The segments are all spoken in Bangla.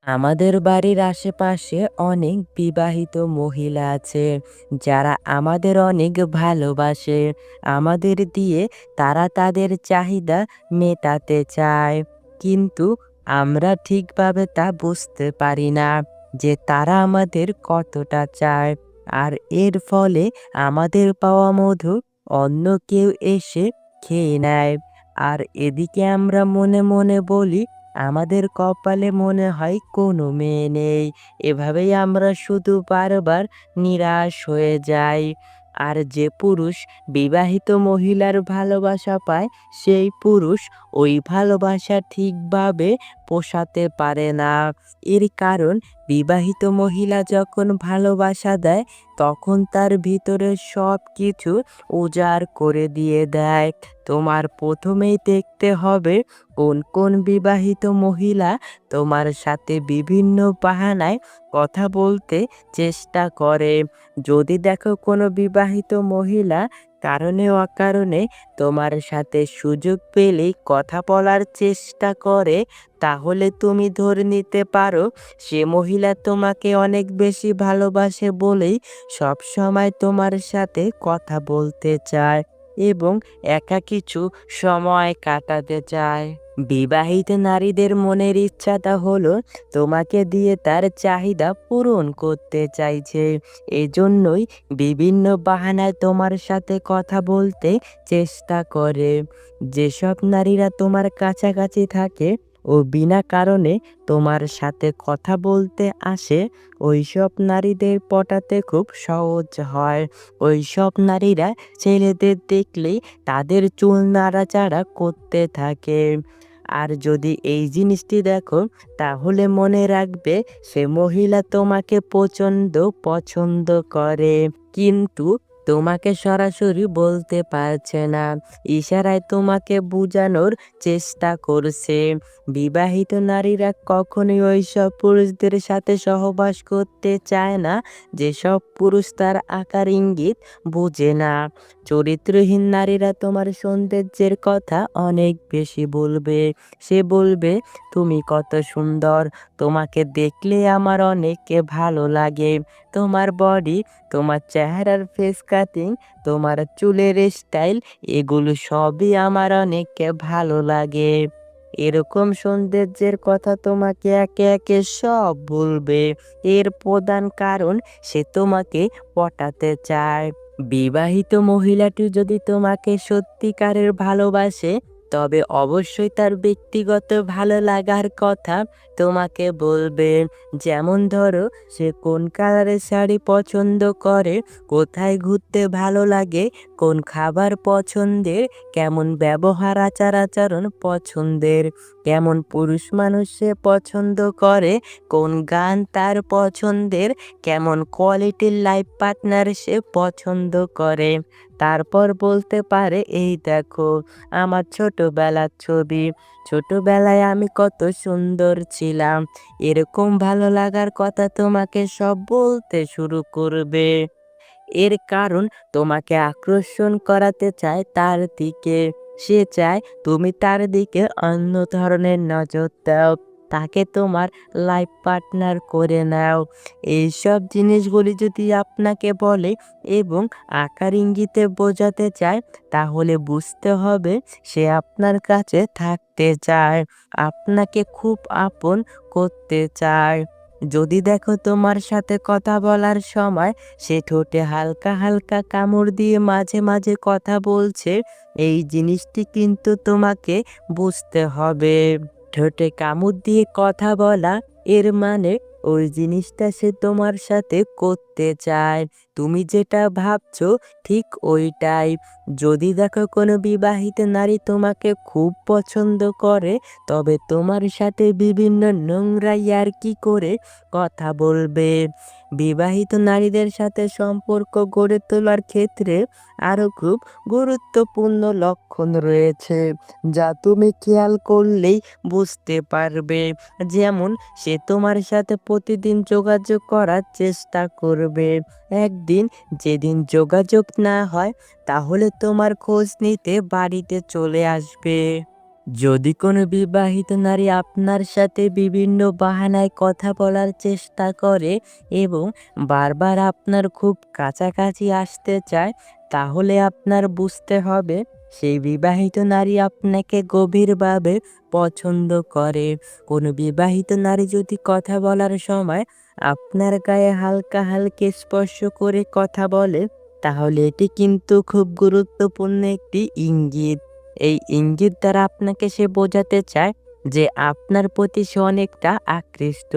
আমাদের বাড়ির আশেপাশে অনেক বিবাহিত মহিলা আছে যারা আমাদের অনেক ভালোবাসে। আমাদের দিয়ে তারা তাদের চাহিদা মেটাতে চায়, কিন্তু আমরা ঠিকভাবে তা বুঝতে পারি না যে তারা আমাদের কতটা চায়। আর এর ফলে আমাদের পাওয়া মধু অন্য কেউ এসে খেয়ে নেয়। আর এদিকে আমরা মনে মনে বলি আমাদের কপালে মনে হয় কোনো মেয়ে নেই। এভাবেই আমরা শুধু বারবার নিরাশ হয়ে যাই। আর যে পুরুষ বিবাহিত মহিলার ভালোবাসা পায়, সেই পুরুষ ওই ভালোবাসা ঠিকভাবে পোষাতে পারে না। এর কারণ, বিবাহিত মহিলা যখন ভালোবাসা দেয়, তখন তার ভিতরে সব কিছু উজাড় করে দিয়ে দেয়। তোমার প্রথমেই দেখতে হবে কোন কোন বিবাহিত মহিলা তোমার সাথে বিভিন্ন বাহানায় কথা বলতে চেষ্টা করে। যদি দেখো কোনো বিবাহিত মহিলা কারণে অকারণে তোমার সাথে সুযোগ পেলেই কথা বলার চেষ্টা করে, তাহলে তুমি ধরে নিতে পারো সে মহিলা তোমাকে অনেক বেশি ভালোবাসে বলেই সবসময় তোমার সাথে কথা বলতে চায় এবং একা কিছু সময় কাটাতে চায়। বিবাহিত নারীদের মনের ইচ্ছাটা হলো তোমাকে দিয়ে তার চাহিদা পূরণ করতে চাইছে। এজন্যই বিভিন্ন বাহানায় তোমার সাথে কথা বলতে চেষ্টা করে। যেসব নারীরা তোমার কাছাকাছি থাকে ও বিনা কারণে তোমার সাথে কথা বলতে আসে, ওইসব নারীদের পটাতে খুব সহজ হয়। ওইসব নারীরা ছেলেদের দেখলেই তাদের চুল নাড়াচাড়া করতে থাকে। আর যদি এই জিনিসটি দেখো, তাহলে মনে রাখবে সে মহিলা তোমাকে প্রচণ্ড পছন্দ করে, কিন্তু তোমাকে সরাসরি বলতে পারছে না, ইশারায় তোমাকে বোঝানোর চেষ্টা করছে। বিবাহিত নারীরা কখনোই ওইসব পুরুষদের সাথে সহবাস করতে চায় না যেসব পুরুষ তার আকার ইঙ্গিত বোঝে না। চরিত্রহীন নারীরা তোমার সৌন্দর্যের কথা অনেক বেশি বলবে। সে বলবে, তুমি কত সুন্দর, তোমাকে দেখলে আমার অনেক ভালো লাগে, তোমার বডি, তোমার চেহারার ফেস কাটিং, তোমার চুলের স্টাইল, এগুলো সবই আমার অনেক ভালো লাগে। এরকম সৌন্দর্যের কথা তোমাকে একে একে সব বলবে। এর প্রধান কারণ, সে তোমাকে পটাতে চায়। বিবাহিত মহিলাটি যদি তোমাকে সত্যিকারের ভালোবাসে, তবে অবশ্যই তার ব্যক্তিগত ভালো লাগার কথা তোমাকে বলবে। যেমন ধরো, সে কোন কালারের শাড়ি পছন্দ করে, কোথায় ঘুরতে ভালো লাগে, কোন খাবার পছন্দের, কেমন ব্যবহার আচার আচরণ পছন্দের, কেমন পুরুষ মানুষ সে পছন্দ করে, কোন গান তার পছন্দের, কেমন কোয়ালিটির লাইফ পার্টনার সে পছন্দ করে। তারপর বলতে পারে, এই দেখো আমার ছোটবেলার ছবি, ছোটবেলায় আমি কত সুন্দর ছিলাম। এরকম ভালো লাগার কথা তোমাকে সব বলতে শুরু করবে। এর কারণ, তোমাকে আকর্ষণ করাতে চায় তার দিকে। সে চায় তুমি তার দিকে অন্য ধরনের নজর দাও, তাকে তোমার লাইফ পার্টনার করে নাও। এইসব জিনিসগুলি যদি আপনাকে বলে এবং আকার ইঙ্গিতে বোঝাতে চায়, তাহলে বুঝতে হবে সে আপনার কাছে থাকতে চায়, আপনাকে খুব আপন করতে চায়। যদি দেখো তোমার সাথে কথা বলার সময় সে ঠোঁটে হালকা হালকা কামড় দিয়ে মাঝে মাঝে কথা বলছে, এই জিনিসটি কিন্তু তোমাকে বুঝতে হবে। ঠোঁটে কামড় দিয়ে কথা বলা, এর মানে ওই জিনিসটা সে তোমার সাথে করতে চায়। তুমি যেটা ভাবছো ঠিক ওইটাই। যদি দেখো কোনো বিবাহিত নারী তোমাকে খুব পছন্দ করে, তবে তোমার সাথে বিভিন্ন নোংরা ইয়ার্কি করে কথা বলবে। বিবাহিত নারীদের সাথে সম্পর্ক গড়ে তোলার ক্ষেত্রে আরও খুব গুরুত্বপূর্ণ লক্ষণ রয়েছে, যা তুমি খেয়াল করলেই বুঝতে পারবে। যেমন, সে তোমার সাথে প্রতিদিন যোগাযোগ করার চেষ্টা করবে। একদিন যেদিন যোগাযোগ না হয়, তাহলে তোমার খোঁজ নিতে বাড়িতে চলে আসবে। যদি কোনো বিবাহিত নারী আপনার সাথে বিভিন্ন বাহানায় কথা বলার চেষ্টা করে এবং বারবার আপনার খুব কাছাকাছি আসতে চায়, তাহলে আপনার বুঝতে হবে সেই বিবাহিত নারী আপনাকে গভীরভাবে পছন্দ করে। কোনো বিবাহিত নারী যদি কথা বলার সময় আপনার গায়ে হালকা হালকা স্পর্শ করে কথা বলে, তাহলে এটি কিন্তু খুব গুরুত্বপূর্ণ একটি ইঙ্গিত। এই ইঙ্গিত দ্বারা আপনাকে সে বোঝাতে চায় যে আপনার প্রতি সে অনেকটা আকৃষ্ট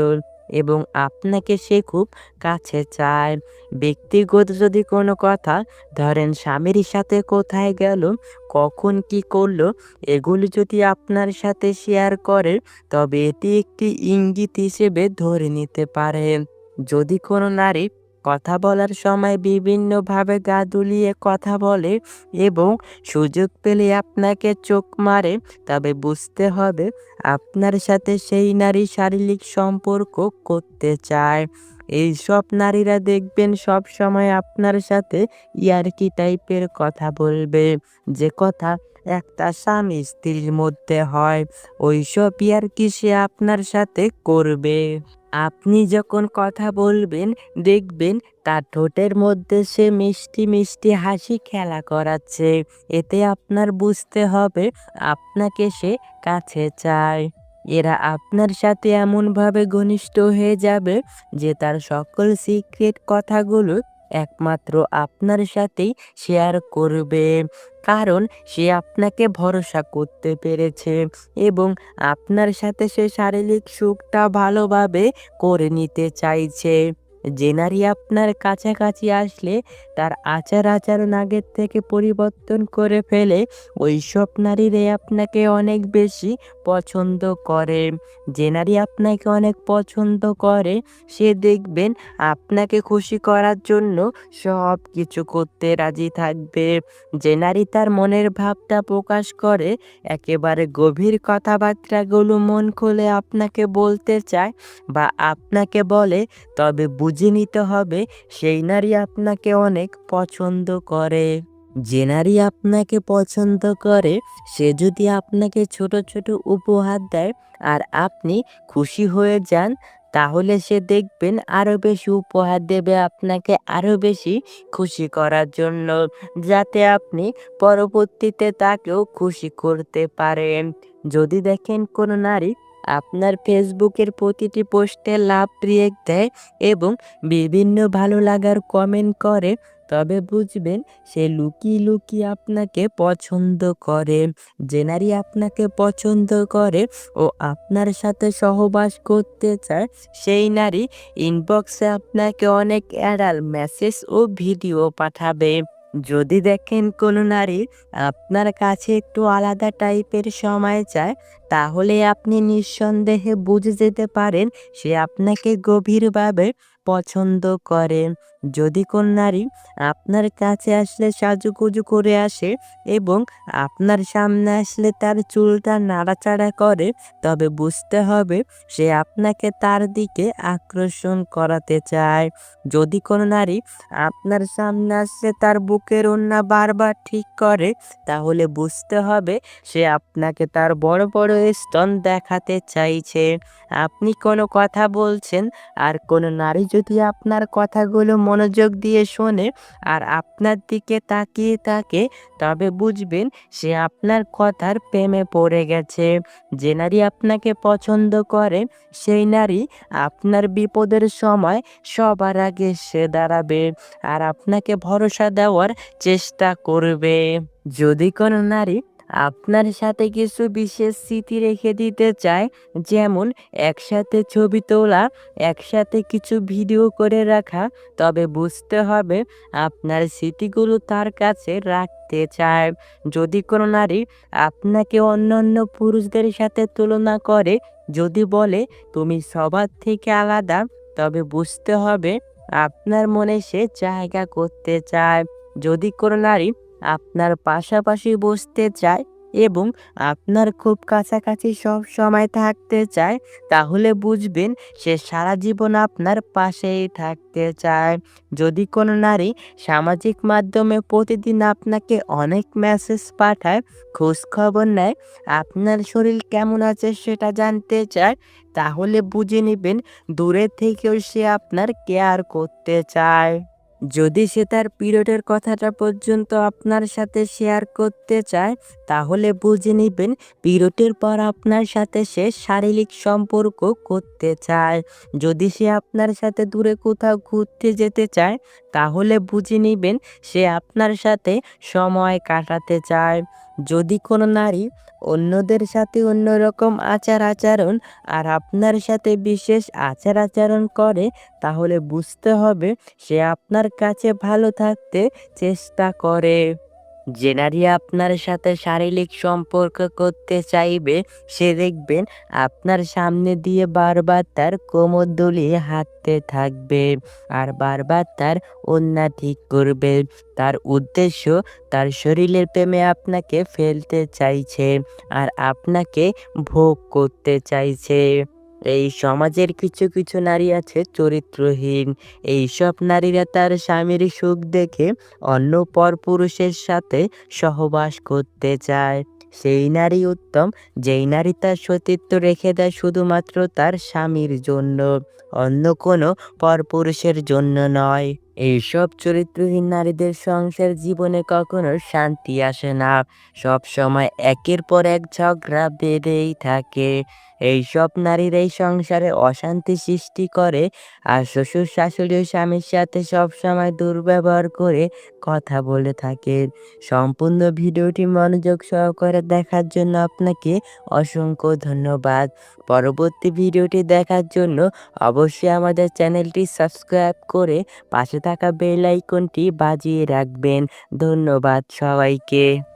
এবং আপনাকে সে খুব কাছে চায়। ব্যক্তিগত যদি কোনো কথা, ধরেন স্বামীর সাথে কোথায় গেল, কখন কি করলো, এগুলি যদি আপনার সাথে শেয়ার করে, তবে এটি একটি ইঙ্গিত হিসেবে ধরে নিতে পারেন। যদি কোনো নারী কথা বলার সময় বিভিন্নভাবে গা দুলিয়ে কথা বলে এবং সুযোগ পেলে আপনাকে চোখ মারে, তবে বুঝতে হবে আপনার সাথে সেই নারী শারীরিক সম্পর্ক করতে চায়। এইসব নারীরা দেখবেন সব সময় আপনার সাথে ইয়ার্কি টাইপের কথা বলবে, যে কথা একটা স্বামী স্ত্রীর মধ্যে হয়, ওইসব ইয়ার্কি সে আপনার সাথে করবে। আপনি যখন কথা বলবেন, দেখবেন তার ঠোঁটের মধ্যে সে মিষ্টি মিষ্টি হাসি খেলা করাচ্ছে। এতে আপনার বুঝতে হবে আপনাকে সে কাছে চায়। এরা আপনার সাথে এমনভাবে ঘনিষ্ঠ হয়ে যাবে যে তার সকল সিক্রেট কথাগুলো একমাত্র আপনার সাথেই শেয়ার করবে। কারণ সে আপনাকে ভরসা করতে পেরেছে এবং আপনার সাথে সে শারীরিক সুখটা ভালোভাবে করে নিতে চাইছে। যে নারী আপনার কাছাকাছি আসলে তার আচার আচরণ আগের থেকে পরিবর্তন করে ফেলে, ওইসব নারীরাই আপনাকে অনেক বেশি পছন্দ করে। যে নারী আপনাকে অনেক পছন্দ করে, সে দেখবেন আপনাকে খুশি করার জন্য সব কিছু করতে রাজি থাকবে। যে নারী তার মনের ভাবটা প্রকাশ করে, একেবারে গভীর কথাবার্তাগুলো মন খুলে আপনাকে বলতে চায় বা আপনাকে বলে, তবে বুঝে নিতে হবে সেই নারী আপনাকে অনেক পছন্দ করে। যে নারী আপনাকে পছন্দ করে, সে যদি আপনাকে ছোট ছোট উপহার দেয় আর আপনি খুশি হয়ে যান, তাহলে সে দেখবেন আরো বেশি উপহার দেবে আপনাকে আরো বেশি খুশি করার জন্য, যাতে আপনি পরবর্তীতে তাকেও খুশি করতে পারেন। যদি দেখেন কোনো নারী আপনার ফেসবুকের প্রতিটি পোস্টে লাভ রিয়েক্ট দেয় এবং বিভিন্ন ভালো লাগার কমেন্ট করে, তবে বুঝবেন সে লুকিয়ে লুকিয়ে আপনাকে পছন্দ করে। যে নারী আপনাকে পছন্দ করে ও আপনার সাথে সহবাস করতে চায়, সেই নারী ইনবক্সে আপনাকে অনেক অ্যাডাল মেসেজ ও ভিডিও পাঠাবে। যদি দেখেন কোনো নারী আপনার কাছে একটু আলাদা টাইপের সময় চায়, তাহলে আপনি নিঃসন্দেহে বুঝে যেতে পারেন সে আপনাকে গভীরভাবে পছন্দ করে। যদি কোন নারী আপনার কাছে আসলে সাজুগুজু করে আসে এবং আপনার সামনে আসলে তার চুলটা নাড়াচাড়া করে, তবে বুঝতে হবে সে আপনাকে তার দিকে আকর্ষণ করাতে চায়। যদি কোনো নারী আপনার সামনে আসলে তার বুকের ওড়না বারবার ঠিক করে, তাহলে বুঝতে হবে সে আপনাকে তার বড় বড় স্তন দেখাতে চাইছে। আপনি কোনো কথা বলছেন আর কোনো নারী যদি আপনার কথাগুলো মনোযোগ দিয়ে শোনে আর আপনার দিকে তাকিয়ে থাকে, তবে বুঝবেন সে আপনার কথার প্রেমে পড়ে গেছে। যে নারী আপনাকে পছন্দ করে, সেই নারী আপনার বিপদের সময় সবার আগে সে দাঁড়াবে আর আপনাকে ভরসা দেওয়ার চেষ্টা করবে। যদি কোনো নারী আপনার সাথে কিছু বিশেষ স্মৃতি রেখে দিতে চায়, যেমন একসাথে ছবি তোলা, একসাথে কিছু ভিডিও করে রাখা, তবে বুঝতে হবে আপনার স্মৃতিগুলো তার কাছে রাখতে চায়। যদি কোনো নারী আপনাকে অন্যান্য পুরুষদের সাথে তুলনা করে, যদি বলে তুমি সবার থেকে আলাদা, তবে বুঝতে হবে আপনার মনে সে জায়গা করতে চায়। যদি কোনো নারী আপনার পাশাপাশি বসতে চায় এবং আপনার খুব কাছাকাছি সব সময় থাকতে চায়, তাহলে বুঝবেন সে সারা জীবন আপনার পাশেই থাকতে চায়। যদি কোনো নারী সামাজিক মাধ্যমে প্রতিদিন আপনাকে অনেক মেসেজ পাঠায়, খোঁজখবর নেয়, আপনার শরীর কেমন আছে সেটা জানতে চায়, তাহলে বুঝে নিবেন দূরে থেকেও সে আপনার কেয়ার করতে চায়। যদি সে তার পিরিয়ডের কথাটা পর্যন্ত আপনার সাথে শেয়ার করতে চায়, তাহলে বুঝে নিবেন পিরিয়ডের পর আপনার সাথে সে শারীরিক সম্পর্ক করতে চায়। যদি সে আপনার সাথে দূরে কোথাও ঘুরতে যেতে চায়, তাহলে বুঝে নিবেন সে আপনার সাথে সময় কাটাতে চায়। যদি কোনো নারী অন্যদের সাথে অন্যরকম আচার-আচরণ আর আপনার সাথে বিশেষ আচার-আচরণ করে, তাহলে বুঝতে হবে সে আপনার কাছে ভালো থাকতে চেষ্টা করে। যে নারী আপনার সাথে শারীরিক সম্পর্ক করতে চাইবে, সে দেখবেন আপনার সামনে দিয়ে বারবার তার কোমর দুলিয়ে হাঁটতে থাকবে আর বারবার তার ওড়না ঠিক করবে। তার উদ্দেশ্য তার শরীরের প্রেমে আপনাকে ফেলতে চাইছে আর আপনাকে ভোগ করতে চাইছে। এই সমাজের কিছু কিছু নারী আছে চরিত্রহীন। এইসব নারীরা তার স্বামীর সুখ দেখে অন্য পরপুরুষের সাথে সহবাস করতে চায়। সেই নারী উত্তম, যেই নারী তার সতীত্ব রেখে দেয় শুধুমাত্র তার স্বামীর জন্য, অন্য কোনো পরপুরুষের জন্য নয়। এইসব চরিত্রহীন নারীদের সংসার জীবনে কখনো শান্তি আসে না। সব সময় একের পর এক ঝগড়া বেঁধেই থাকে। এইসব নারীরাই সংসারে অশান্তি সৃষ্টি করে আর শ্বশুর শাশুড়িও স্বামীর সাথে সবসময় দুর্ব্যবহার করে কথা বলে থাকেন। সম্পূর্ণ ভিডিওটি মনোযোগ সহকারে দেখার জন্য আপনাকে অসংখ্য ধন্যবাদ। পরবর্তী ভিডিওটি দেখার জন্য অবশ্যই আমাদের চ্যানেলটি সাবস্ক্রাইব করে পাশে থাকা বেল আইকনটি বাজিয়ে রাখবেন। ধন্যবাদ সবাইকে।